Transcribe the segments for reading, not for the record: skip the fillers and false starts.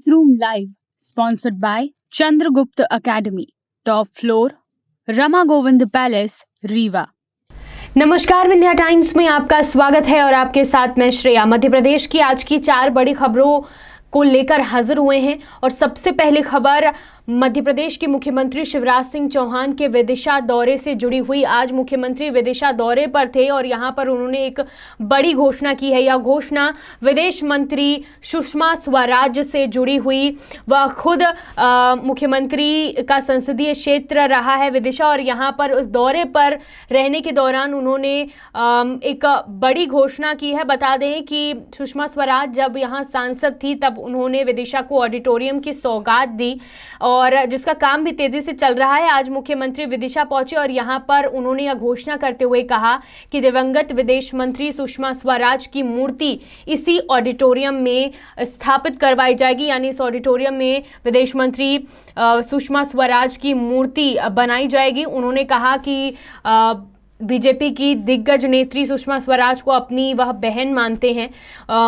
Classroom Live, sponsored by Chandragupta Academy, top floor, Rama Govind Palace, Rewa. नमस्कार, Vindhya times में आपका स्वागत है और आपके साथ मैं श्रेया। मध्य प्रदेश की आज की 4 बड़ी खबरों को लेकर हाजिर हुए हैं और सबसे पहली खबर मध्य प्रदेश के मुख्यमंत्री शिवराज सिंह चौहान के विदिशा दौरे से जुड़ी हुई। आज मुख्यमंत्री विदिशा दौरे पर थे और यहां पर उन्होंने एक बड़ी घोषणा की है। यह घोषणा विदेश मंत्री सुषमा स्वराज से जुड़ी हुई। वह खुद मुख्यमंत्री का संसदीय क्षेत्र रहा है विदिशा, और यहां पर उस दौरे पर रहने के दौरान उन्होंने एक बड़ी घोषणा की है। बता दें कि सुषमा स्वराज जब यहाँ सांसद थी तब उन्होंने विदिशा को ऑडिटोरियम की सौगात दी और जिसका काम भी तेजी से चल रहा है। आज मुख्यमंत्री विदिशा पहुंचे और यहां पर उन्होंने यह घोषणा करते हुए कहा कि दिवंगत विदेश मंत्री सुषमा स्वराज की मूर्ति इसी ऑडिटोरियम में स्थापित करवाई जाएगी, यानी इस ऑडिटोरियम में विदेश मंत्री सुषमा स्वराज की मूर्ति बनाई जाएगी। उन्होंने कहा कि बीजेपी की दिग्गज नेत्री सुषमा स्वराज को अपनी वह बहन मानते हैं।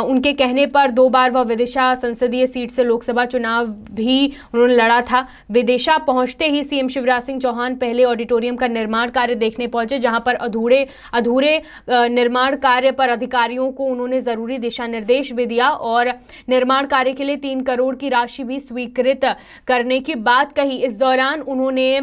उनके कहने पर 2 बार वह विदिशा संसदीय सीट से लोकसभा चुनाव भी उन्होंने लड़ा था। विदिशा पहुंचते ही सीएम शिवराज सिंह चौहान पहले ऑडिटोरियम का निर्माण कार्य देखने पहुंचे, जहां पर अधूरे निर्माण कार्य पर अधिकारियों को उन्होंने ज़रूरी दिशा निर्देश भी दिया और निर्माण कार्य के लिए 3 करोड़ की राशि भी स्वीकृत करने की बात कही। इस दौरान उन्होंने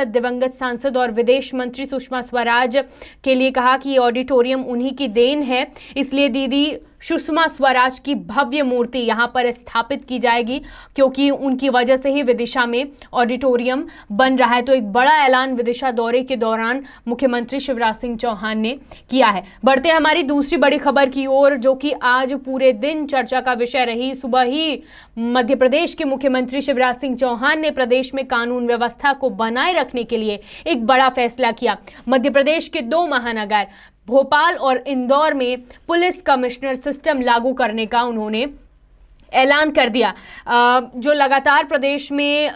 दिवंगत सांसद और विदेश मंत्री सुषमा स्वराज के लिए कहा कि ये ऑडिटोरियम उन्हीं की देन है, इसलिए दीदी सुषमा स्वराज की भव्य मूर्ति यहाँ पर स्थापित की जाएगी, क्योंकि उनकी वजह से ही विदिशा में ऑडिटोरियम बन रहा है। तो एक बड़ा ऐलान विदिशा दौरे के दौरान मुख्यमंत्री शिवराज सिंह चौहान ने किया है। बढ़ते हमारी दूसरी बड़ी खबर की ओर, जो कि आज पूरे दिन चर्चा का विषय रही। सुबह ही मध्य प्रदेश के मुख्यमंत्री शिवराज सिंह चौहान ने प्रदेश में कानून व्यवस्था को बनाए रखने के लिए एक बड़ा फैसला किया। मध्य प्रदेश के 2 महानगर भोपाल और इंदौर में पुलिस कमिश्नर सिस्टम लागू करने का उन्होंने ऐलान कर दिया। जो लगातार प्रदेश में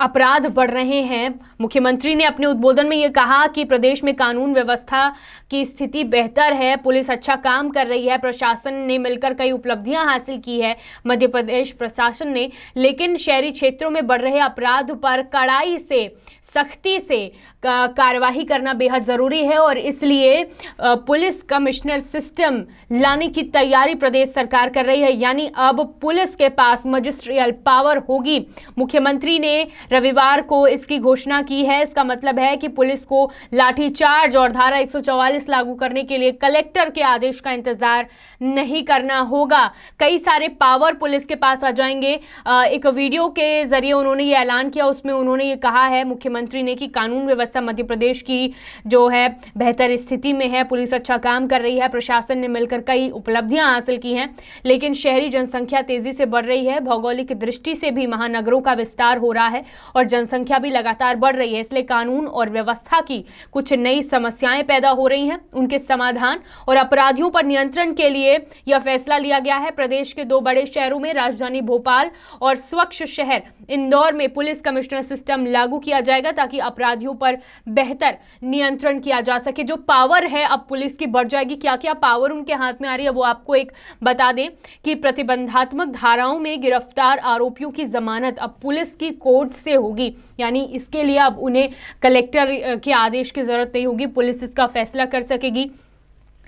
अपराध बढ़ रहे हैं, मुख्यमंत्री ने अपने उद्बोधन में ये कहा कि प्रदेश में कानून व्यवस्था की स्थिति बेहतर है, पुलिस अच्छा काम कर रही है, प्रशासन ने मिलकर कई उपलब्धियां हासिल की है मध्य प्रदेश प्रशासन ने, लेकिन शहरी क्षेत्रों में बढ़ रहे अपराध पर कड़ाई से सख्ती से कार्यवाही करना बेहद ज़रूरी है और इसलिए पुलिस कमिश्नर सिस्टम लाने की तैयारी प्रदेश सरकार कर रही है। यानी अब पुलिस के पास मजिस्ट्रियल पावर होगी। मुख्यमंत्री ने रविवार को इसकी घोषणा की है। इसका मतलब है कि पुलिस को लाठीचार्ज और धारा 144 लागू करने के लिए कलेक्टर के आदेश का इंतजार नहीं करना होगा। कई सारे पावर पुलिस के पास आ जाएंगे। एक वीडियो के जरिए उन्होंने ये ऐलान किया, उसमें उन्होंने ये कहा है मुख्यमंत्री ने कि कानून व्यवस्था मध्य प्रदेश की जो है बेहतर स्थिति में है, पुलिस अच्छा काम कर रही है, प्रशासन ने मिलकर कई उपलब्धियां हासिल की हैं, लेकिन शहरी जनसंख्या तेजी से बढ़ रही है। भौगोलिक दृष्टि से भी महानगरों का विस्तार हो रहा है और जनसंख्या भी लगातार बढ़ रही है, इसलिए कानून और व्यवस्था की कुछ नई समस्याएं पैदा हो रही हैं। उनके समाधान और अपराधियों पर नियंत्रण के लिए यह फैसला लिया गया है। प्रदेश के 2 बड़े शहरों में राजधानी भोपाल और स्वच्छ शहर इंदौर में पुलिस कमिश्नर सिस्टम लागू किया जाएगा ताकि अपराधियों पर बेहतर नियंत्रण किया जा सके। जो पावर है अब पुलिस की बढ़ जाएगी। क्या क्या पावर उनके हाथ में आ रही है वो आपको एक बता दें कि प्रतिबंधात्मक धाराओं में गिरफ्तार आरोपियों की जमानत अब पुलिस की कोर्ट से होगी, यानी इसके लिए अब उन्हें कलेक्टर के आदेश की जरूरत नहीं होगी, पुलिस इसका फैसला कर सकेगी।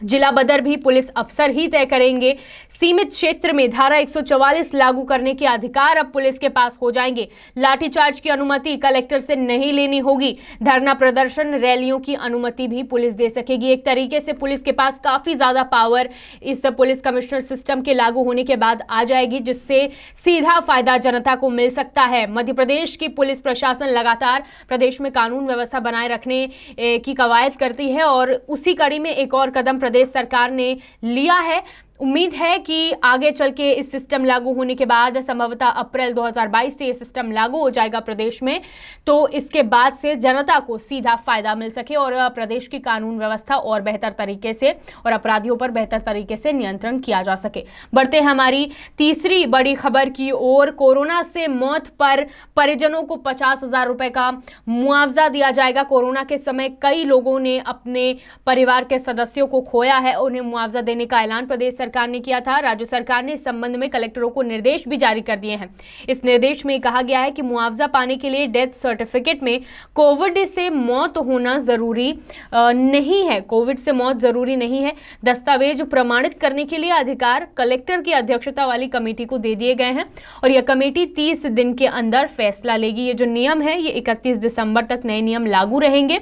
जिला बदर भी पुलिस अफसर ही तय करेंगे। सीमित क्षेत्र में धारा 144 लागू करने के अधिकार अब पुलिस के पास हो जाएंगे। लाठीचार्ज की अनुमति कलेक्टर से नहीं लेनी होगी। धरना प्रदर्शन रैलियों की अनुमति भी पुलिस दे सकेगी। एक तरीके से पुलिस के पास काफी ज्यादा पावर इस पुलिस कमिश्नर सिस्टम के लागू होने के बाद आ जाएगी, जिससे सीधा फायदा जनता को मिल सकता है। मध्य प्रदेश की पुलिस प्रशासन लगातार प्रदेश में कानून व्यवस्था बनाए रखने की कवायद करती है और उसी कड़ी में एक और कदम प्रदेश सरकार ने लिया है। उम्मीद है कि आगे चल के इस सिस्टम लागू होने के बाद संभवतः अप्रैल 2022 से ये सिस्टम लागू हो जाएगा प्रदेश में, तो इसके बाद से जनता को सीधा फायदा मिल सके और प्रदेश की कानून व्यवस्था और बेहतर तरीके से और अपराधियों पर बेहतर तरीके से नियंत्रण किया जा सके। बढ़ते हमारी तीसरी बड़ी खबर की ओर। कोरोना से मौत पर परिजनों को 50,000 रुपए का मुआवजा दिया जाएगा। कोरोना के समय कई लोगों ने अपने परिवार के सदस्यों को खोया है, उन्हें मुआवजा देने का ऐलान प्रदेश सरकार ने किया था। राज्य सरकार ने इस संबंध में कलेक्टरों को निर्देश भी जारी कर दिए हैं। इस निर्देश में कहा गया है कि मुआवजा पाने के लिए डेथ सर्टिफिकेट में कोविड से मौत होना जरूरी नहीं है। कोविड से मौत जरूरी नहीं है। दस्तावेज प्रमाणित करने के लिए अधिकार कलेक्टर की अध्यक्षता वाली कमेटी को दे दिए गए हैं और यह कमेटी 30 दिन के अंदर फैसला लेगी। ये जो नियम है ये 31 दिसंबर तक नए नियम लागू रहेंगे।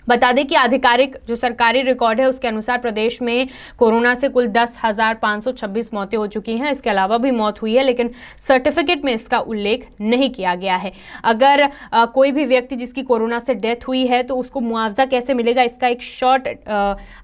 बता दें कि आधिकारिक जो सरकारी रिकॉर्ड है उसके अनुसार प्रदेश में कोरोना से कुल 10,526 मौतें हो चुकी हैं। इसके अलावा भी मौत हुई है, लेकिन सर्टिफिकेट में इसका उल्लेख नहीं किया गया है। अगर कोई भी व्यक्ति जिसकी कोरोना से डेथ हुई है तो उसको मुआवजा कैसे मिलेगा, इसका एक शॉर्ट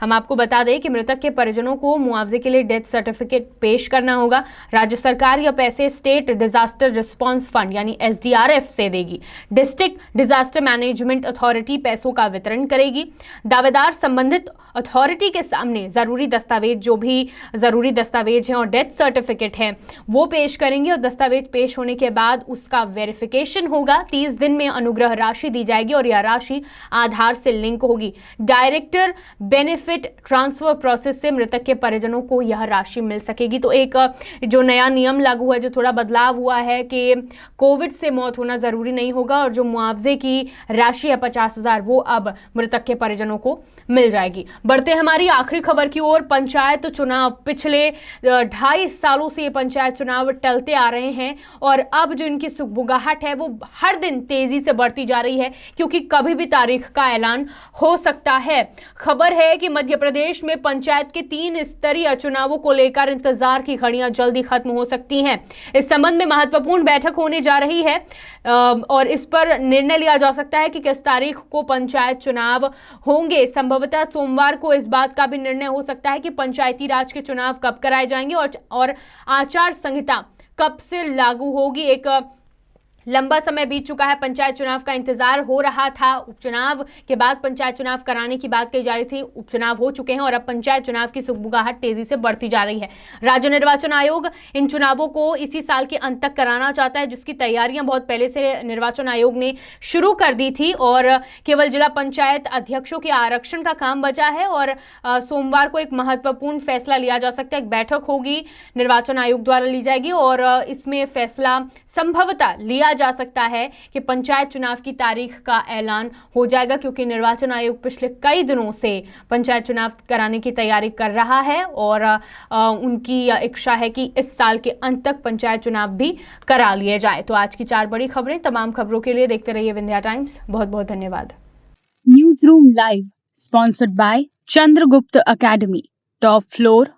हम आपको बता दें कि मृतक के परिजनों को मुआवजे के लिए डेथ सर्टिफिकेट पेश करना होगा। राज्य सरकार यह पैसे स्टेट डिजास्टर रिस्पॉन्स फंड यानी SDRF से देगी। डिस्ट्रिक्ट डिजास्टर मैनेजमेंट अथॉरिटी पैसों का वितरण करेगी। दावेदार संबंधित अथॉरिटी के सामने जरूरी दस्तावेज, जो भी जरूरी दस्तावेज हैं और डेथ सर्टिफिकेट है, वो पेश करेंगे और दस्तावेज पेश होने के बाद उसका वेरिफिकेशन होगा। 30 दिन में अनुग्रह राशि दी जाएगी और यह राशि आधार से लिंक होगी। डायरेक्टर बेनिफिट ट्रांसफर प्रोसेस से मृतक के परिजनों को यह राशि मिल सकेगी। तो एक जो नया नियम लागू है, जो थोड़ा बदलाव हुआ है कि कोविड से मौत होना जरूरी नहीं होगा और जो मुआवजे की राशि है 50,000 वो अब मृतक के परिजनों को मिल जाएगी। बढ़ते हमारी आखिरी खबर की ओर। पंचायत चुनाव, पिछले 2.5 सालों से ये पंचायत चुनाव टलते आ रहे हैं और अब जो इनकी सुगबुगाहट है वो हर दिन तेजी से बढ़ती जा रही है, क्योंकि कभी भी तारीख का ऐलान हो सकता है। खबर है कि मध्य प्रदेश में पंचायत के 3 स्तरीय चुनावों को लेकर इंतजार की घड़ियां जल्दी खत्म हो सकती हैं। इस संबंध में महत्वपूर्ण बैठक होने जा रही है और इस पर निर्णय लिया जा सकता है कि किस तारीख को पंचायत चुनाव होंगे। संभवतः सोमवार को इस बात का भी निर्णय हो सकता है कि पंचायती राज के चुनाव कब कराए जाएंगे और आचार संहिता कब से लागू होगी। एक लंबा समय बीत चुका है, पंचायत चुनाव का इंतजार हो रहा था। उपचुनाव के बाद पंचायत चुनाव कराने की बात कही जा रही थी, उपचुनाव हो चुके हैं और अब पंचायत चुनाव की सुगबुगाहट तेजी से बढ़ती जा रही है। राज्य निर्वाचन आयोग इन चुनावों को इसी साल के अंत तक कराना चाहता है, जिसकी तैयारियां बहुत पहले से निर्वाचन आयोग ने शुरू कर दी थी और केवल जिला पंचायत अध्यक्षों के आरक्षण का काम बचा है और सोमवार को एक महत्वपूर्ण फैसला लिया जा सकता है। एक बैठक होगी, निर्वाचन आयोग द्वारा ली जाएगी और इसमें फैसला संभवतः लिया जा सकता है कि पंचायत चुनाव की तारीख का ऐलान हो जाएगा, क्योंकि निर्वाचन आयोग पिछले कई दिनों से पंचायत चुनाव कराने की तैयारी कर रहा है और उनकी इच्छा है कि इस साल के अंत तक पंचायत चुनाव भी करा लिए जाए। तो आज की 4 बड़ी खबरें। तमाम खबरों के लिए देखते रहिए विंध्या टाइम्स। बहुत बहुत धन्यवाद। News room live sponsored by Chandragupta academy, top floor,